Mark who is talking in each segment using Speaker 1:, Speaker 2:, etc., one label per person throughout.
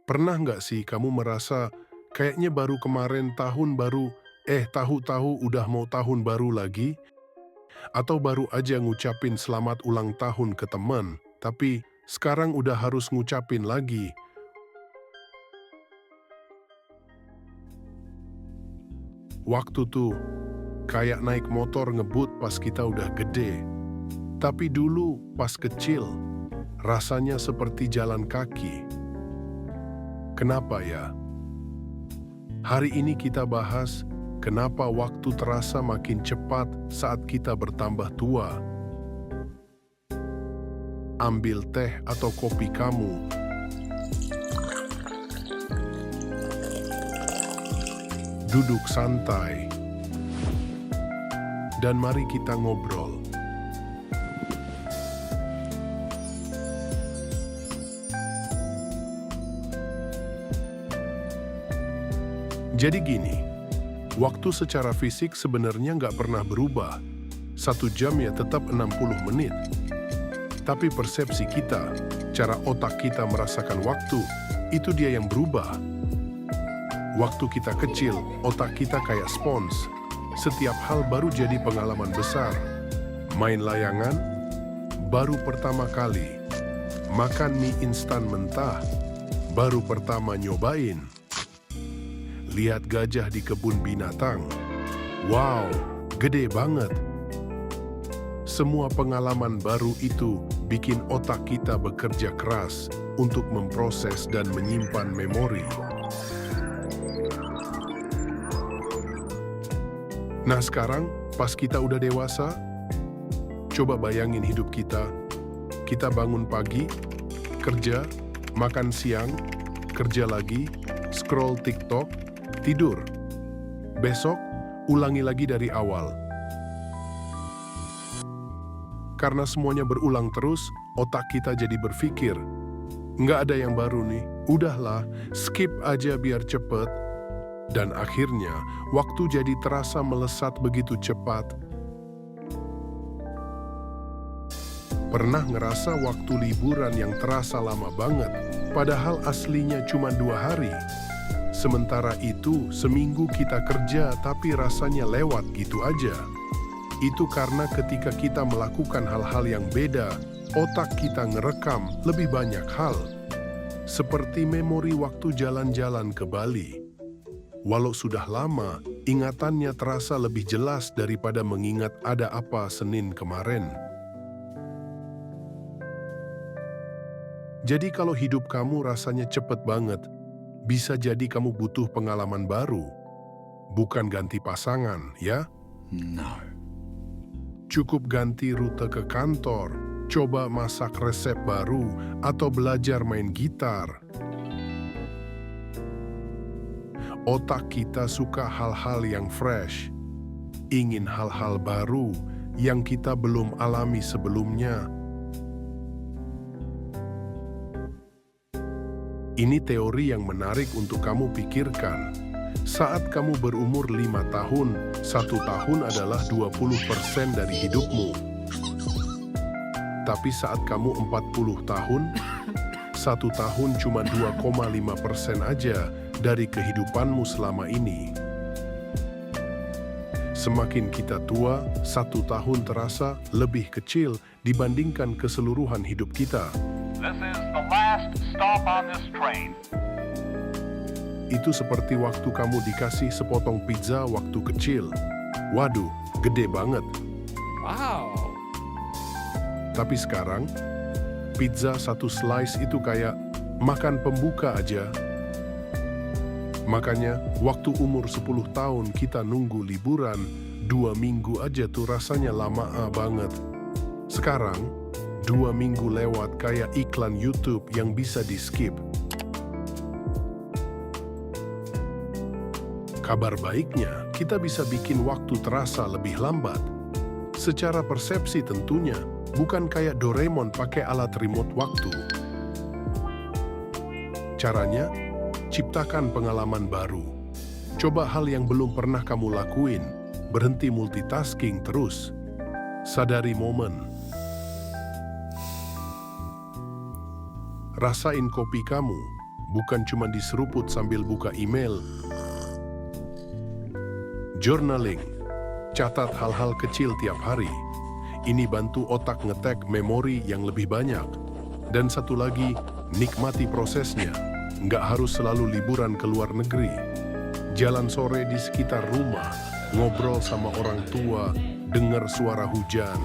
Speaker 1: Pernah nggak sih kamu merasa kayaknya baru kemarin tahun baru, tahu-tahu udah mau tahun baru lagi? Atau baru aja ngucapin selamat ulang tahun ke teman, tapi sekarang udah harus ngucapin lagi. Waktu tuh kayak naik motor ngebut pas kita udah gede. Tapi dulu pas kecil, rasanya seperti jalan kaki. Kenapa ya? Hari ini kita bahas kenapa waktu terasa makin cepat saat kita bertambah tua. Ambil teh atau kopi kamu, duduk santai, dan mari kita ngobrol. Jadi gini, waktu secara fisik sebenarnya nggak pernah berubah. 1 jam ya tetap 60 menit. Tapi persepsi kita, cara otak kita merasakan waktu, itu dia yang berubah. Waktu kita kecil, otak kita kayak spons. Setiap hal baru jadi pengalaman besar. Main layangan, baru pertama kali. Makan mie instan mentah, baru pertama nyobain. Lihat gajah di kebun binatang. Wow, gede banget. Semua pengalaman baru itu bikin otak kita bekerja keras untuk memproses dan menyimpan memori. Nah sekarang, pas kita udah dewasa, coba bayangin hidup kita. Kita bangun pagi, kerja, makan siang, kerja lagi, scroll TikTok, tidur. Besok, ulangi lagi dari awal. Karena semuanya berulang terus, otak kita jadi berpikir, nggak ada yang baru nih, udahlah, skip aja biar cepet. Dan akhirnya, waktu jadi terasa melesat begitu cepat. Pernah ngerasa waktu liburan yang terasa lama banget, padahal aslinya cuma 2 hari. Sementara itu, seminggu kita kerja tapi rasanya lewat gitu aja. Itu karena ketika kita melakukan hal-hal yang beda, otak kita ngerekam lebih banyak hal. Seperti memori waktu jalan-jalan ke Bali. Walau sudah lama, ingatannya terasa lebih jelas daripada mengingat ada apa Senin kemarin. Jadi kalau hidup kamu rasanya cepet banget, bisa jadi kamu butuh pengalaman baru. Bukan ganti pasangan, ya?
Speaker 2: No.
Speaker 1: Cukup ganti rute ke kantor, coba masak resep baru, atau belajar main gitar. Otak kita suka hal-hal yang fresh, ingin hal-hal baru yang kita belum alami sebelumnya. Ini teori yang menarik untuk kamu pikirkan. Saat kamu berumur 5 tahun, 1 tahun adalah 20% dari hidupmu. Tapi saat kamu 40 tahun, 1 tahun cuma 2,5% aja dari kehidupanmu selama ini. Semakin kita tua, 1 tahun terasa lebih kecil dibandingkan keseluruhan hidup kita.
Speaker 3: This is the last stop on this train.
Speaker 1: Itu seperti waktu kamu dikasih sepotong pizza waktu kecil. Waduh, gede banget.
Speaker 2: Wow.
Speaker 1: Tapi sekarang, pizza 1 slice itu kayak makan pembuka aja. Makanya, waktu umur 10 tahun kita nunggu liburan, 2 minggu aja tuh rasanya lama banget. Sekarang, 2 minggu lewat kayak iklan YouTube yang bisa di-skip. Kabar baiknya, kita bisa bikin waktu terasa lebih lambat. Secara persepsi tentunya, bukan kayak Doraemon pakai alat remote waktu. Caranya, ciptakan pengalaman baru. Coba hal yang belum pernah kamu lakuin, berhenti multitasking terus. Sadari momen. Rasain kopi kamu, bukan cuma diseruput sambil buka email. Journaling. Catat hal-hal kecil tiap hari. Ini bantu otak ngetek memori yang lebih banyak. Dan satu lagi, nikmati prosesnya. Nggak harus selalu liburan ke luar negeri. Jalan sore di sekitar rumah, ngobrol sama orang tua, dengar suara hujan.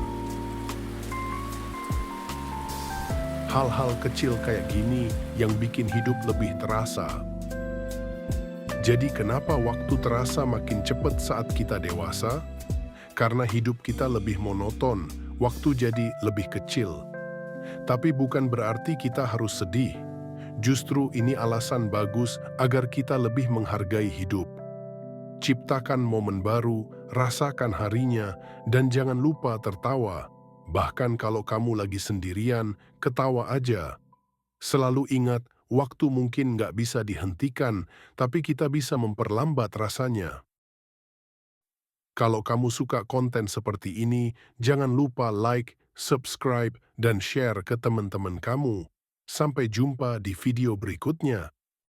Speaker 1: Hal-hal kecil kayak gini yang bikin hidup lebih terasa. Jadi kenapa waktu terasa makin cepat saat kita dewasa? Karena hidup kita lebih monoton, waktu jadi lebih kecil. Tapi bukan berarti kita harus sedih. Justru ini alasan bagus agar kita lebih menghargai hidup. Ciptakan momen baru, rasakan harinya, dan jangan lupa tertawa. Bahkan kalau kamu lagi sendirian, ketawa aja. Selalu ingat, waktu mungkin nggak bisa dihentikan, tapi kita bisa memperlambat rasanya. Kalau kamu suka konten seperti ini, jangan lupa like, subscribe, dan share ke teman-teman kamu. Sampai jumpa di video berikutnya.